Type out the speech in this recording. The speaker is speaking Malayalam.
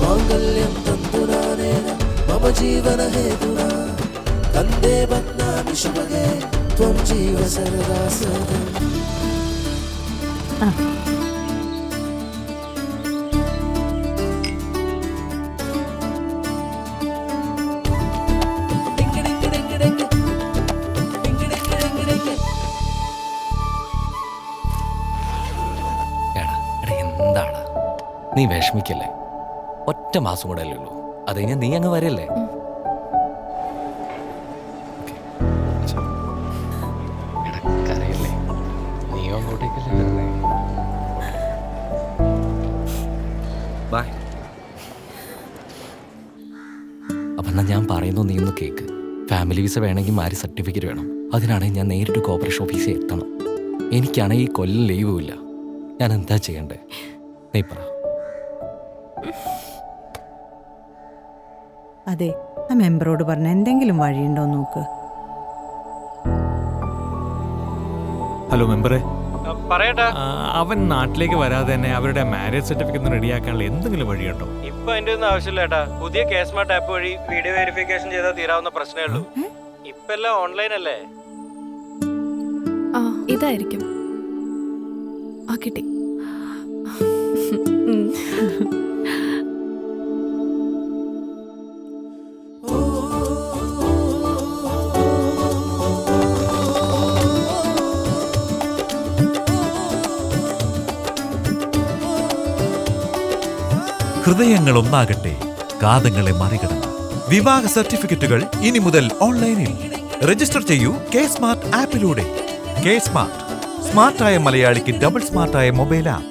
मांगल्यं तन्तुनानेन मम जीवन हेतुना वन्दे बध्नामि शुभगे त्वं जीव सर्वदा सदा. എന്താണ് നീ വിഷമിക്കല്ലേ? ഒറ്റ മാസം കൂടെ അല്ലേ ഉള്ളൂ, അത് കഴിഞ്ഞാൽ നീ അങ്ങ് വരല്ലേ. കരയല്ലേ, നീ അങ്ങോട്ടേക്കല്ലേ. ബൈ. അപ്പം എന്നാ ഞാൻ പറയുന്നു, നീ ഒന്ന് കേക്ക്. ഫാമിലി വിസ വേണമെങ്കിൽ മാരി സർട്ടിഫിക്കറ്റ് വേണം. അതിനാണെങ്കിൽ ഞാൻ നേരിട്ട് കോർപ്പറേഷൻ ഓഫീസിൽ എത്തണം. എനിക്കാണെങ്കിൽ ഈ കൊല്ലം ലീവും ഇല്ല. ഞാൻ എന്താ ചെയ്യണ്ടേ? നീ പറ. അതെ, ആ മെമ്പറോട് പറഞ്ഞ എന്തെങ്കിലും വഴിയുണ്ടോ നോക്ക്. ഹലോ മെമ്പറെ, പറയട്ടാ. അവൻ നാട്ടിലേക്ക് വരാതെ തന്നെ അവരുടെ മാരേജ് സർട്ടിഫിക്കറ്റ് റെഡിയാക്കാനുള്ള എന്തെങ്കിലും വഴിയുണ്ടോ? ഇപ്പൊ അതിന്റെ ഒന്നും ആവശ്യമില്ല ഏട്ടാ. പുതിയ കേസ്മാർട്ട് ആപ്പ് വഴി വീഡിയോ വെരിഫിക്കേഷൻ ചെയ്താൽ തീരാവുന്ന പ്രശ്നമേ ഉള്ളൂ. ഇപ്പൊ എല്ലാം ഓൺലൈൻ അല്ലേ? ഇതായിരിക്കും. ആ കിട്ടി. ഹൃദയങ്ങൾ ഒന്നാകട്ടെ, കാതങ്ങളെ മറികടന്ന്. വിവാഹ സർട്ടിഫിക്കറ്റുകൾ ഇനി മുതൽ ഓൺലൈനിൽ. രജിസ്റ്റർ ചെയ്യൂ കെ സ്മാർട്ട് ആപ്പിലൂടെ. കെ സ്മാർട്ട്, സ്മാർട്ടായ മലയാളിക്ക് ഡബിൾ സ്മാർട്ടായ മൊബൈൽ ആപ്പ്.